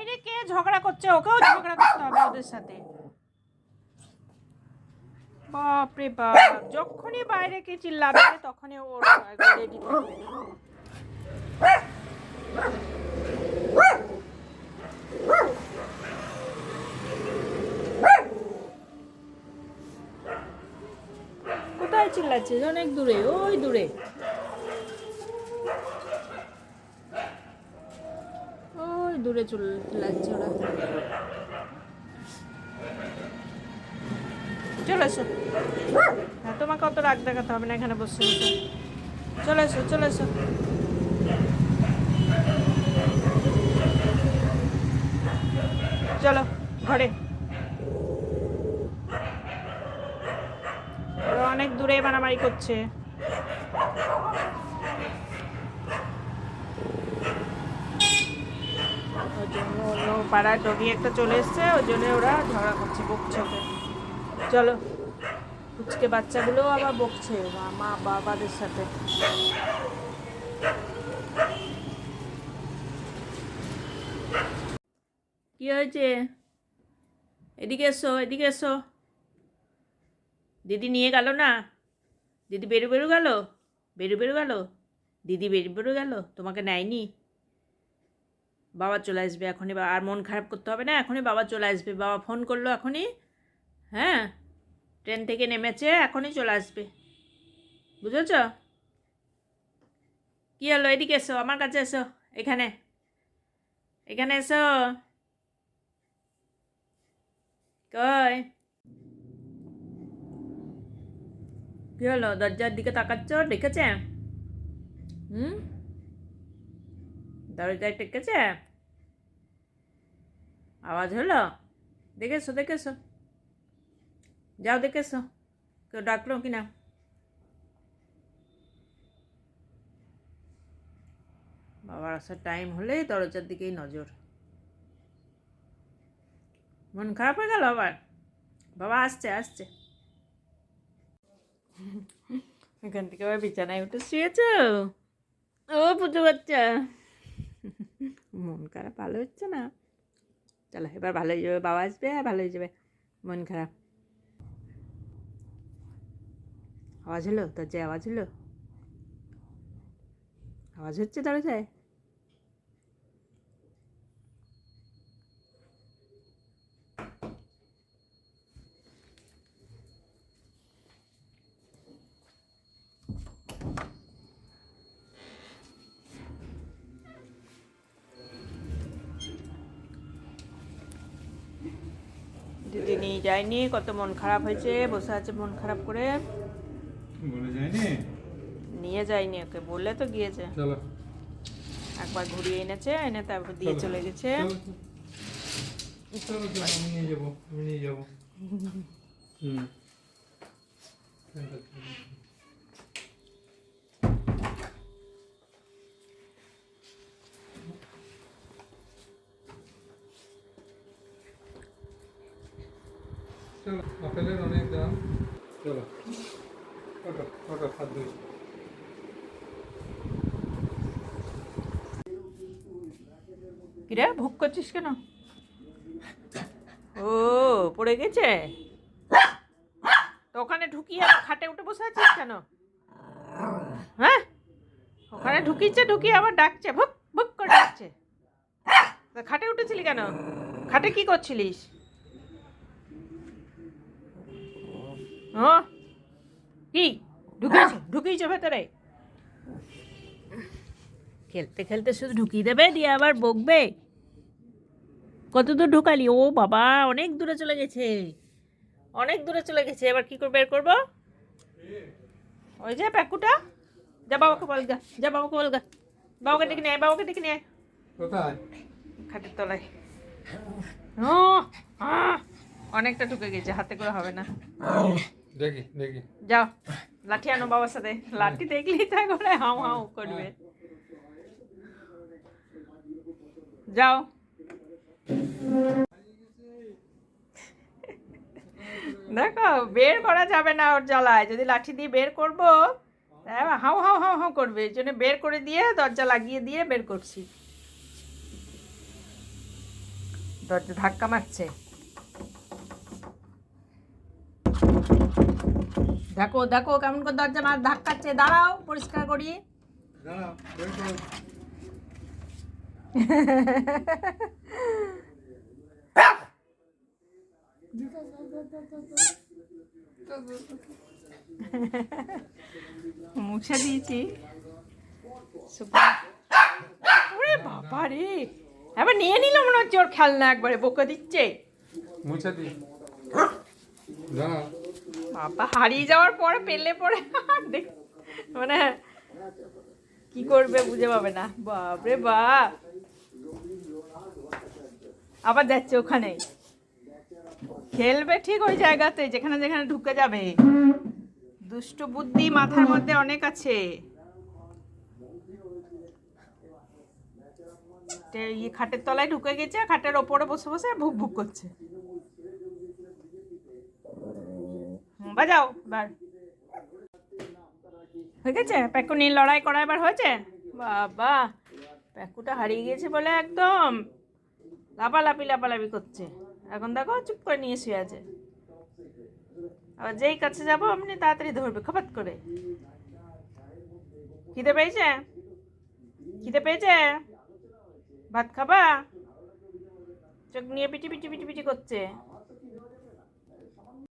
বাইরে কে ঝগড়া করছে, ওকেও ঝগড়া করতে হবে ওদের সাথে। বাপরে বাপ, যখনই বাইরে কে চিল্লাবে তখনই ওর রেডি করবে। কোথায় চিল্লাচ্ছে? অনেক দূরে, ওই দূরে, ওই দূরে চিল্লাচ্ছে ওরা। চলে এসো, হ্যাঁ তোমাকে অত রাগ দেখাতে হবে না, এখানে বসে চলে এসো, চলে এসো। চলো ঘরে, ওরা অনেক দূরে মারামারি করছে। ওই জন্য অন্য পাড়ায় ডগি একটা চলে এসছে, ওই জন্য ওরা ঝগড়া করছে, বকছে ওকে। চলো, কুচকে বাচ্চাগুলো আবার বকছে মা বাবাদের সাথে। কি হয়েছে? এদিকে এসো, এদিকে এসো। দিদি নিয়ে গেল না? দিদি বেরু বেরু গেল, বেরু বেরু গেল, দিদি বেরু বেরু গেল, তোমাকে নেয়নি? বাবা চলে আসবে এখনই, আর মন খারাপ করতে হবে না, এখনই বাবা চলে আসবে। বাবা ফোন করলো এখনই, হ্যাঁ ট্রেন থেকে নেমেছে, এখনই চলে আসবে, বুঝেছ? কী হলো? এদিকে এসো, আমার কাছে এসো, এখানে, এখানে এসো। কই কী হলো? দরজার দিকে তাকাচ্ছ, ডেকেছে? দরজায় টেকেছে? আওয়াজ হলো? দেখেছো, দেখেছো? যাও দেখেছো কেউ ডাকলো কি না? বাবার আসার টাইম হলেই দরজার দিকেই নজর। মন খারাপ হয়ে গেল আবার? বাবা আসছে, আসছে। এখান থেকে আবার বিছানায় উঠে শুয়েছ? ও পুজো বাচ্চা, মন খারাপ ভালো হচ্ছে না? চলো এবার ভালো হয়ে যাবে, বাবা আসবে আর ভালো হয়ে যাবে মন খারাপ। আওয়াজ হলো দরজায়? আওয়াজ হলো? আওয়াজ হচ্ছে দরজায়? দিদি নিয়ে যায়নি, কত মন খারাপ হয়েছে, বসে আছে মন খারাপ করে। বলে যায়নি? নিয়ে যায়নি, ওকে বললে তো গিয়েছে। চলো, একবার ঘুরিয়ে এনেছে, এনে তারপর দিয়ে চলে গেছে। চলো চলো, আমি নিয়ে যাবো, আমি নিয়ে যাবো। চলো, আপেলের অনেক দাম। চলো ওটো ওটো, হাত ধুই। কিরে ভুক করছিস কেন? ও পড়ে গেছে তো ওখানে ঢুকিয়ে খাটে উঠে বসে আছিস কেন? হ্যাঁ, ওখানে ঢুকিয়েছে, ঢুকিয়ে আবার ডাকছে, ভুক ভুক করে ডাকছে। তা খাটে উঠেছিলি কেন? খাটে কি করছিলিস? কি ঢুকিয়েছ ভেতরে? খেলতে খেলতে শুধু ঢুকিয়ে দেবে, দিয়ে আবার বকবে। কত দূর ঢুকালি? ও বাবা, অনেক দূরে চলে গেছে, অনেক দূরে চলে গেছে। এবার কি করে বের করবো? ওই যে প্যাকুটা, যা বাবাকে বল গা, যা বাবাকে বল গা, বাবাকে ডেকে নিয়ে আয়, বাবাকে ডেকে নিয়ে আয়। কোথায়? খাটের তলায়। ও অনেকটা ঢুকে গেছে, হাতে করে হবে না। দেখি দেখি। যাও লাঠি আনো বাবার সাথে, লাঠি দেখলেই তা করে হাউ হাউ করবে। যাও। দেখো বের করা যাবে না ওর জ্বালায়, যদি লাঠি দিয়ে বের করবো হাউ হাউ হাউ হাউ করবে, এই জন্য বের করে দিয়ে দরজা লাগিয়ে দিয়ে বের করছি। দরজা ধাক্কা মারছে। দেখো দেখো কেমন করে দরজা মার ধাক্কাচ্ছে। দাঁড়াও পরিষ্কার করি। দাঁড়াও, বের করো। মুছে দিয়েছি। সুপার। ওরে বাবা রে, এবার নিয়ে নিল মনে হচ্ছে ওর খেলনা, একবারে বকে দিচ্ছে। মুছে দি। দাঁড়াও। বাবা হারিয়ে যাওয়ার পরে পেলে পরে মানে কি করবে বুঝে পাবে না। বাপরে বাপ, আবার যাচ্ছে ওখানে খেলবে ঠিক ওই জায়গাতে যেখানে যেখানে ঢুকে যাবে। দুষ্ট বুদ্ধি মাথার মধ্যে অনেক আছে। খাটের তলায় ঢুকে গেছে, খাটের ওপরে বসে বসে ভুক ভুক করছে। বাজাও এবার। হয়ে গেছে প্যাকু নিয়ে লড়াই করা এবার হয়েছে। বাবা প্যাকুটা হারিয়ে গিয়েছে বলে একদম লাপালাপি করছে। এখন দেখো চুপ করে নিয়ে শুয়ে আছে। আবার যেই কাছে যাবো আপনি তাড়াতাড়ি ধরবে খপাত করে। খিদে পেয়েছে? খিদে পেয়েছে? ভাত খাবা? চোখ নিয়ে পিটি পিটি পিটি পিটি করছে।